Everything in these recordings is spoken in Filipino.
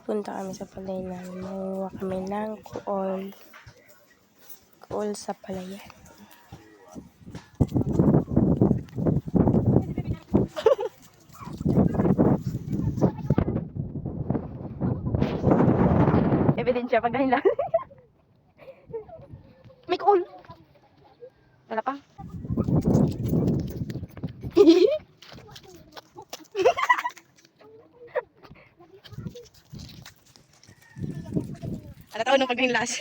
Punta kami sa palay namin. Nanguha kami ng kuol. Kuol sa palayan. Ebidensya pag ganyan lang. May kuol. Wala pa. Ano tawag nung pag-green lash?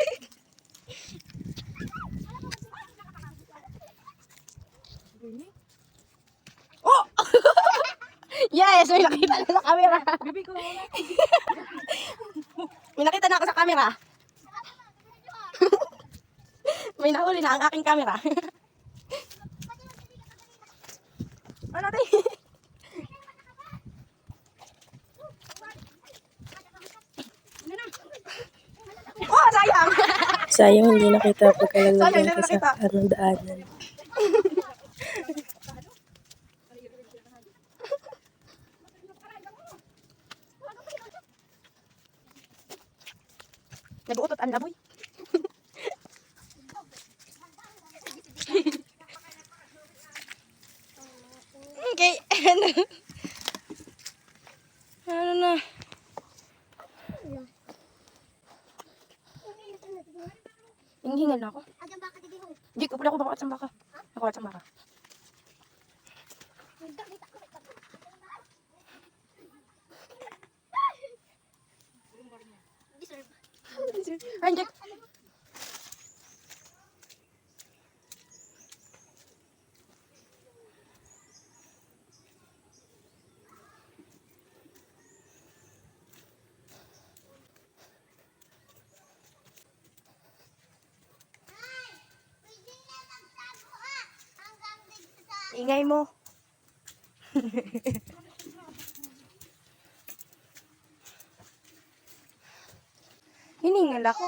Oh! Yes! May nakita na sa camera. May nakita na ako sa camera. May nahuli na ang aking camera. Ano natin? Oh, sayang! Sayang hindi nakita pagkalalagyan ka sa daanan. Nabuutot ang laboy. Okay, ano na? Hinghingal na ako. Hindi ko pala ako baka at sambaka. Ako at sambaka. Ay, hindi. Ingay mo. Hiningal ako.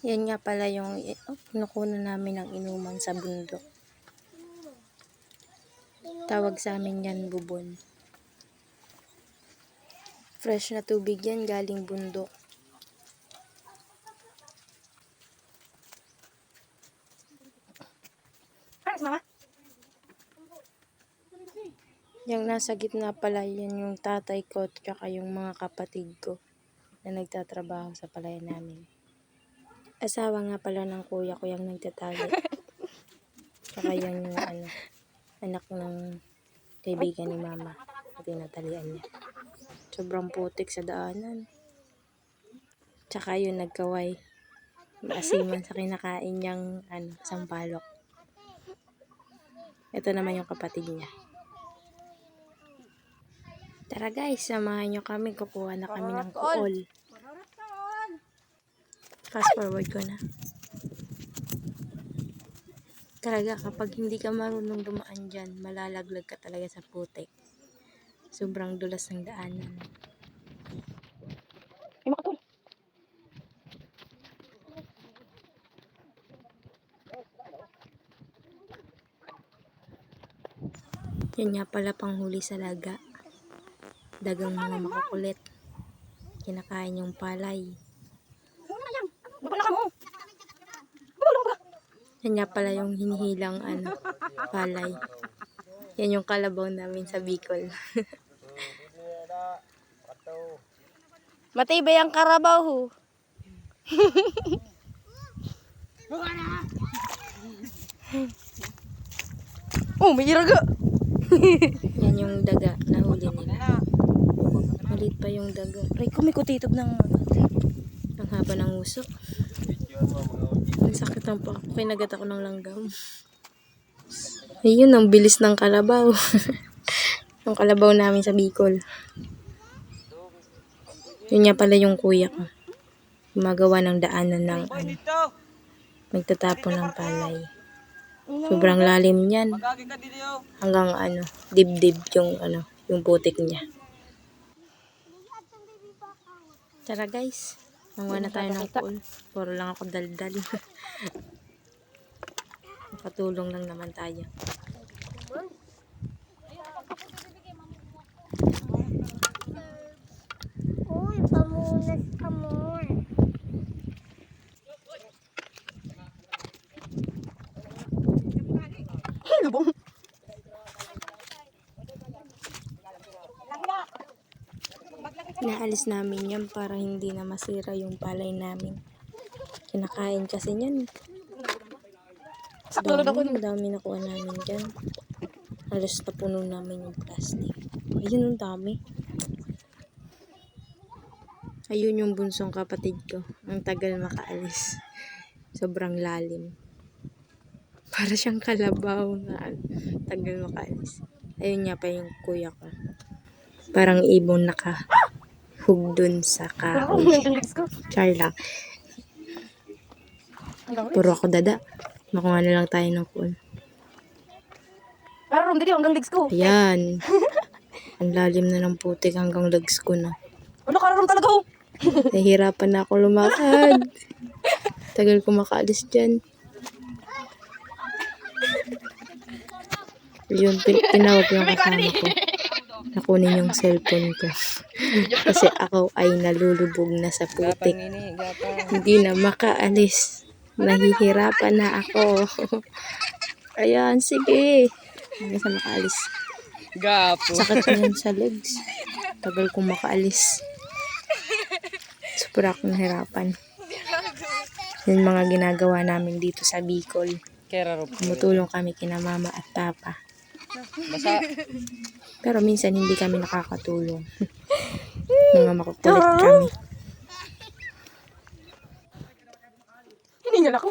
Yan nga pala yung kinukunan namin ng inuman sa bundok. Tawag sa amin yan bubon. Fresh na tubig yan galing bundok. Mama? Yung nasa gitna pala, yan yung tatay ko at saka yung mga kapatid ko na nagtatrabaho sa palayan namin. Asawa nga pala ng kuya ko yung nagtatago. Saka yan yung anak ng kaibigan ni mama na tinatalian niya. Sobrang putik sa daanan. Tsaka yun nagkaway. Maasiman sa kinakain niyang sampalok. Ito naman yung kapatid niya. Tara guys, samahan nyo kami. Kukuha na kami ng kuol. Fast forward ko na. Talaga, kapag hindi ka marunong dumaan dyan, malalaglag ka talaga sa putik. Sobrang dulas ng daanan. Ay, makatol. Yan nga pala panghuli sa laga. Dagang mga makukulit. Kinakain yung palay. Yan nga pala yung hinihilang palay. Yan yung kalabaw namin sa Bicol. Matibay ang karabaw ho. Oh, may iraga. Yan yung daga na huli nila. Malit pa yung daga. Ay, kumikutitob ng ang haba ng uso. Ang sakit ng pa ako. Kinagat ako ng langgam. Ayun, ang bilis ng kalabaw. Ang kalabaw namin sa Bicol. Yun nga pala yung kuya ko. Gumagawa ng daanan ng magtatapon ng palay. Sobrang lalim niyan. Hanggang dibdib yung putik niya. Tara guys, manguha na tayo ng kuol. Puro lang ako daldal. Nakatulong lang naman tayo. Uy, pamuna. Inaalis namin yan para hindi na masira yung palay namin. Kinakain kasi niyan. Dami nakuha namin dyan. Halos napuno namin yung plastic. Ayun, ang dami. Ayun yung bunsong kapatid ko. Ang tagal makaalis. Sobrang lalim. Para siyang kalabaw na tagal makaalis. Ayun nga pa yung kuya ko. Parang ibon nakahug dun sa kahoy. Char lang. Puro ako dada. Makuha na lang tayo ng kuwan. Pero hindi hanggang legs ko. Ayan. Ang lalim na ng putik hanggang legs ko na. Ano kararam talaga oh. Nahihirapan na ako lumakad. Tagal ko makaalis dyan. Yun, tinawag yung kasama ko. Nakunin yung cellphone ko. Kasi ako ay nalulubog na sa putik. Hindi na makaalis. Nahihirapan na ako. Ayan, sige. Hindi sa makaalis. Gapo. Sakit ko yan sa legs. Tagal kong makaalis. Super akong nahirapan. Yung mga ginagawa namin dito sa Bicol. Tumutulong kami kina mama at papa. Basa. Pero minsan hindi kami nakakatulong. Mga makukulit kami. Hiningal ako.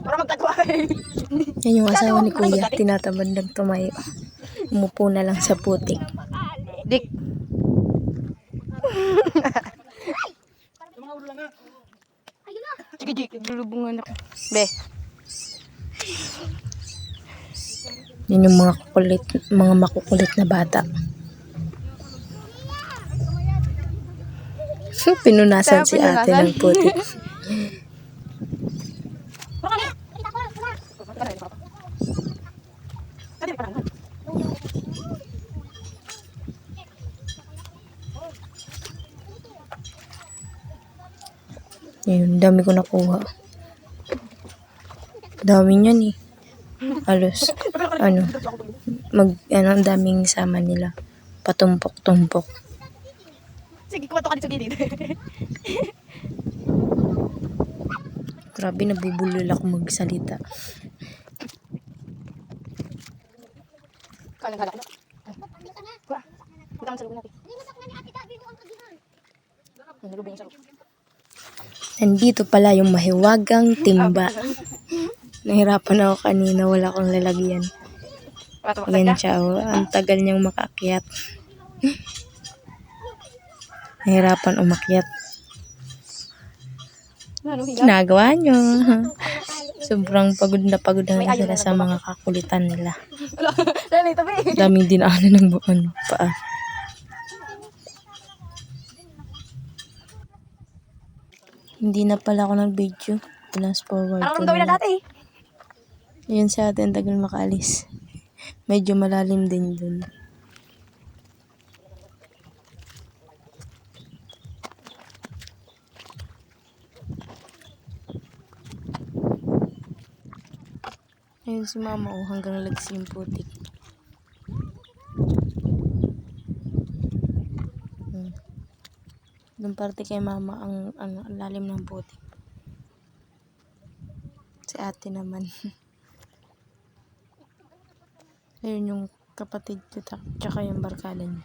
Para magtagwa eh. Yan yung asawa ni kuya. Tinatamad ng tumayo. Umupo na lang sa putik. Dik. Sige, Jik. Lulubungan ako. Be. Yan yung mga makukulit na bata. Pinunasan si ate ng putik. Ayun, dami ko nakuha. Dami niyan eh. Halos, ang daming sama nila. Patumpok-tumpok. Sige, kumato ka dito sa gilid. Grabe, nabubulol ako magsalita. Kalang halak na. Kuha. Butang sa loob natin. Nalubing sa loob. Nandito pala yung mahiwagang timba. Nahirapan ako kanina, wala akong lalagyan. Yan siya, oh. Ang tagal niyang makaakyat. Nahirapan umakyat. Ginagawa niyo. Sobrang pagod na sila sa mga kakulitan nila. Daming dinaanan ng paa. Hindi na pala ako nag-video. Pinas forward ko na lang. Yun sa atin, tagal makaalis. Medyo malalim din dun. Ayun si mama, oh, hanggang lags yung putik. Doon parte kay mama ang lalim ng putik. Si ate naman. Ayun yung kapatid ko tsaka yung barkada niya.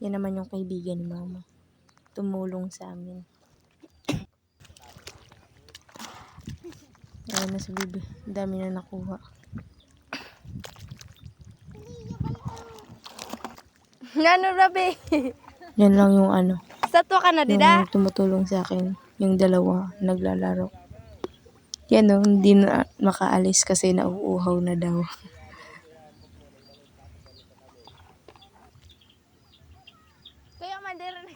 Yan naman yung kaibigan ni mama. Tumulong sa amin. Ayun na si Bibi. Dami na nakuha. Nano rabe. Yan lang yung Sa to ka na dida. yung tumutulong sa akin. Yung dalawa naglalaro. Yan o, hindi na makaalis kasi nauuhaw na daw. Kaya mandera na.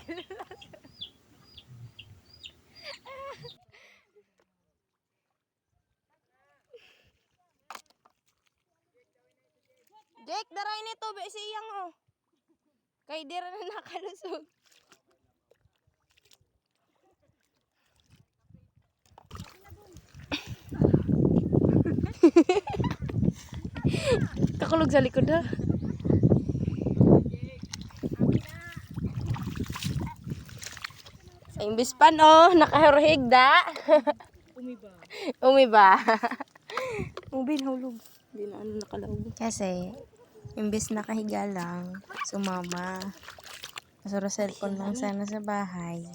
Jake, daray nito be siyang oh. Kay dira na nakalusog. nakakulog sa likod ha. Sa imbis pan oh, nakahurhig da. Umiba. Ubin hulog. Hindi na ano nakalaog. Kasi, imbes nakahiga lang, sumama. Masura cellphone lang sana sa bahay.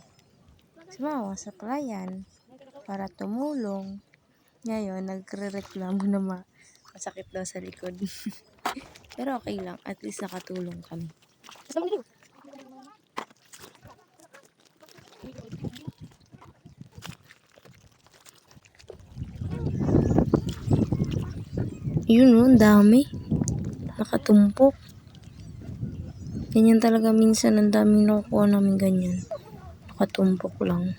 Sumama sa palayan para tumulong. Ngayon, nagre-reklamo na masakit daw sa likod. Pero okay lang, at least nakatulong kami. Yun oh, ang dami. Nakatumpok. Ganyan talaga minsan, ang daming nakukuha namin ganyan. Nakatumpok lang.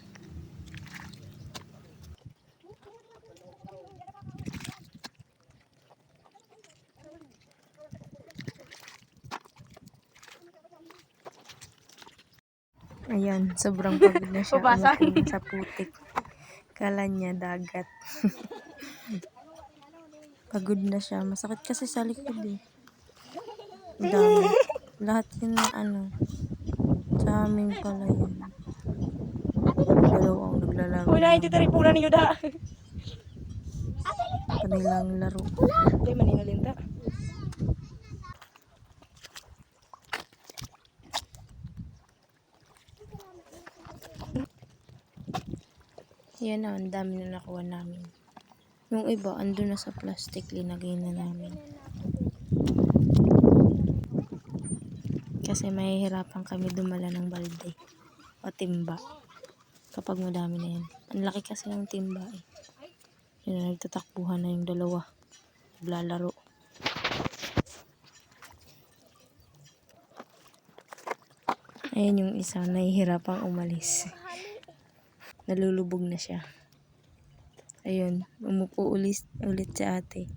Ayan, sobrang pagod na siya. Babasan. Umupo na sa putik. Kala niya dagat. Pagod na siya. Masakit kasi sa likod eh. Ang dami. Lahat yun na ano. Sa amin pala yun. Dalawang naglalaro. Uy, na hindi tari pula ni Yuda. Kanilang laro. Hindi, maninalinta. Yan na, ang dami na nakuha namin. Yung iba, andun na sa plastic, linagay na namin. Kasi mahihirapan kami dumala ng balde o timba kapag madami na yan. Ang laki kasi ng timba eh. Yun na, nagtatakbuhan na yung dalawa. Naglalaro. Ayan yung isa, nahihirapang umalis. Nalulubog na siya. Ayun, umupo ulit si ate.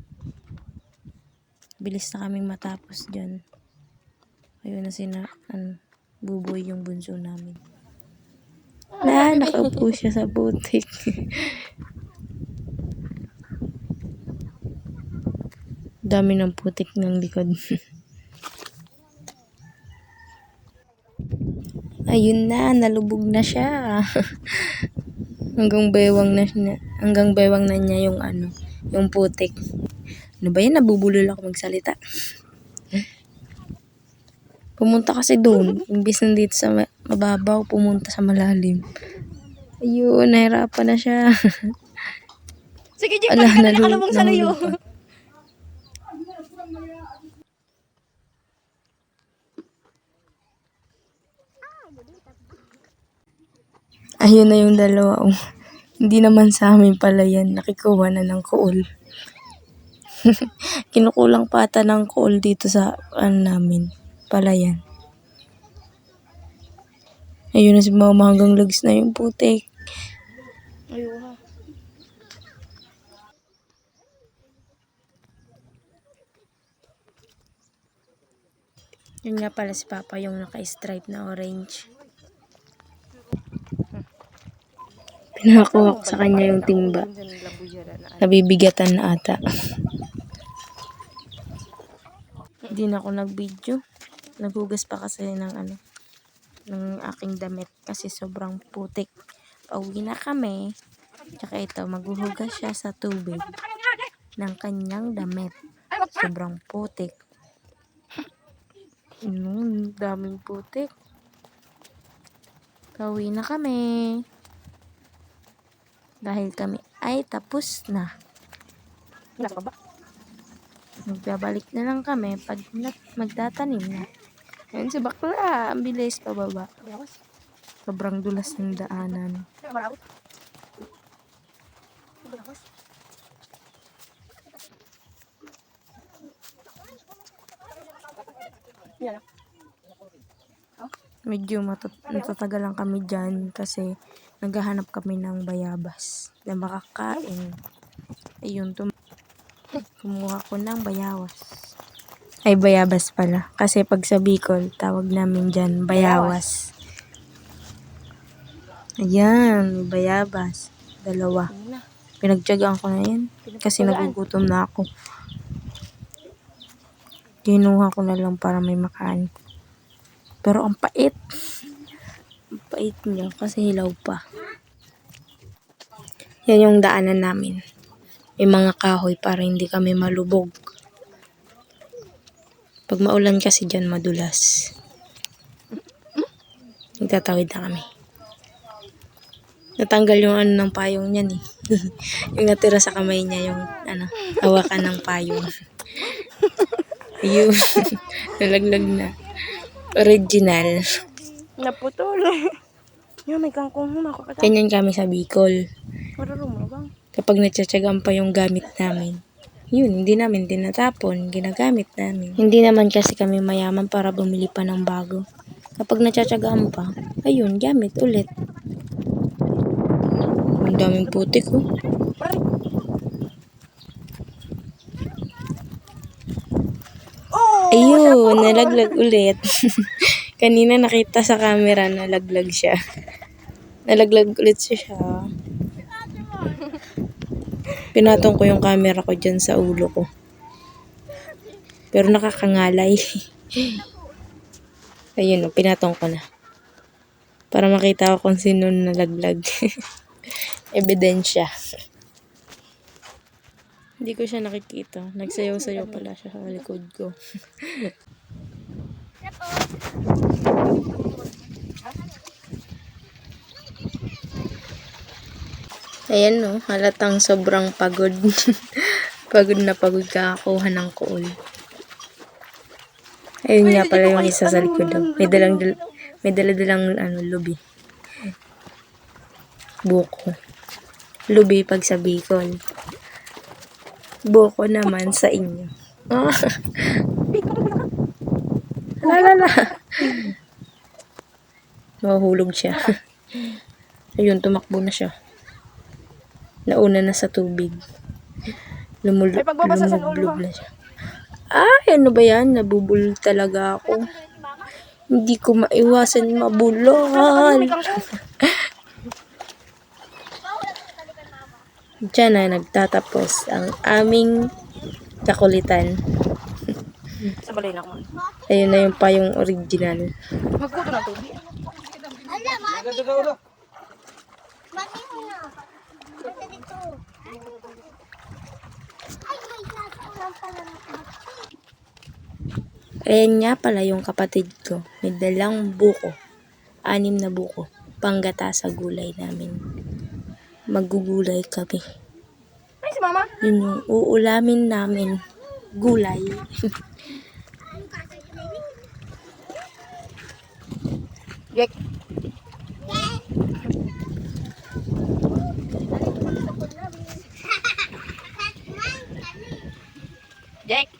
Bilis na kaming matapos dyan. Ayun na buboy yung bunso namin. Nakaupo siya sa putik. Dami ng putik ng likod. Ayun na, nalubog na siya. Hanggang baywang na niya yung putik. Ano ba yan? Nabubulol ako magsalita. Pumunta kasi doon. Imbis nandito sa mababaw, pumunta sa malalim. Ayun, nahirapan na siya. Sige, Jim, balik ka na nakalabong sa layo. Ayun na yung dalawa. Oh. Hindi naman sa amin pala yan. Nakikuha na ng kuol. Kinukulang pata ng kuol dito sa namin. Palayan. Ayun na si mama hanggang legs na yung putik. Ayuha. Yun nga pala si Papa yung naka-stripe na orange. Pinakuha ko sa kanya yung timba. Nabibigatan na ata. Hindi na ako nag-video. Naghugas pa kasi ng aking damit kasi sobrang putik. Pauwi na kami. Tsaka ito, maghuhugas siya sa tubig ng kanyang damit. Sobrang putik. Daming putik. Pauwi na kami. Dahil kami ay tapos na. Magbabalik na lang kami pag magtatanim na. Ayun si bakla. Ang bilis pababa. Sobrang dulas ng daanan. Medyo natatagal lang kami dyan kasi naghahanap kami ng bayabas na makakain. Ayun, kumuha ko ng bayawas. Ay, bayabas pala. Kasi pag sa Bicol, tawag namin dyan bayawas. Ayan, bayabas. Dalawa. Pinagtyagaan ko na yan kasi nagugutom na ako. Kinuha ko na lang para may makain. Pero ang pait. Ang pait niya kasi hilaw pa. Yan yung daanan namin. May mga kahoy para hindi kami malubog. Pag maulan kasi dyan, madulas. Nagtatawid na kami. Natanggal yung ano ng payong niyan eh. Yung natira sa kamay niya, yung hawakan ng payong. Yun. Nalaglag na. Original. Naputol. Yung may kangkong makakata. Ganyan kami sa Bicol. Marunong mo bang? Kapag natsatsagan pa yung gamit namin, yun, hindi namin tinatapon, ginagamit namin. Hindi naman kasi kami mayaman para bumili pa ng bago. Kapag natsatsagaan pa, ayun, gamit ulit. Ang daming putik, oh. Ayun, nalaglag ulit. Kanina nakita sa camera, nalaglag siya. Nalaglag ulit siya. Pinatong ko yung camera ko dyan sa ulo ko. Pero nakakangalay. Ayun, oh, pinatong ko na. Para makita ko kung sino nalaglag. Ebidensya. Hindi ko siya nakikita. Nagsayaw-sayaw pala siya sa likod ko. Ayan no, halatang sobrang pagod. Pagod na pagod kakakuha ng kuol. Ayun nga pala yung isa sa likod. May dala-dalang lubi. Buko. Lubi pag sa Bicol. Buko naman sa inyo. Ah. Lalala. Mahuhulog siya. Ayun, tumakbo na siya. Nauna na sa tubig. Lumublob na siya. Ay, ano ba yan? Nabubul talaga ako. Hindi ko maiwasan mabulol. Diyan na nagtatapos ang aming kakulitan. Sa balay na ako. Ayun na yung payong original. Magkuto na tubig. Ayan nga pala yung kapatid ko. May dalang buko. 6 na buko. Panggata sa gulay namin. Magugulay kami. Ay, si mama. Yun yung uulamin namin. Gulay. Jack. Jack.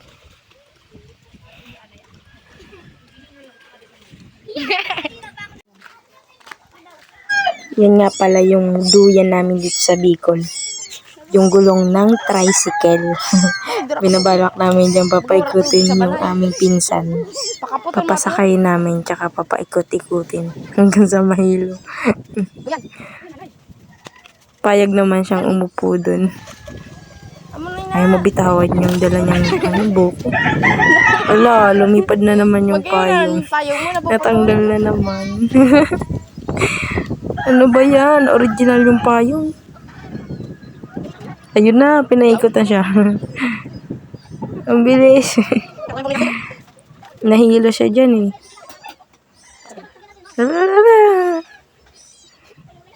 Yan nga pala yung duyan namin dito sa Bicol. Yung gulong ng tricycle. Binabalak namin dyan papaikutin yung aming pinsan. Papasakay namin tsaka papaikot-ikutin hanggang sa Mahilo. Payag naman siyang umupo dun. Ay mabitawan yung dala niyang buko. Ala, lumipad na naman yung payong. Natanggal na naman. Ano ba yan? Original yung payong. Ayun na, pinaikot na siya. Ang bilis. Nahilo siya dyan eh.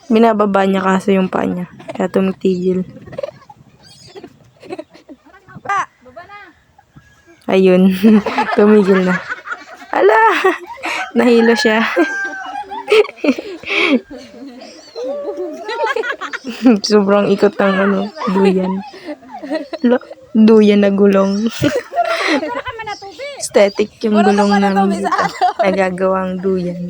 Binababa niya kaso yung paa niya. Kaya tumitigil. Ayun. Tumigil na. Ala! Nahilo siya. Sobrang ikot ng duyan. Duyan na gulong. Aesthetic yung gulong namin dito. Nagagawang duyan.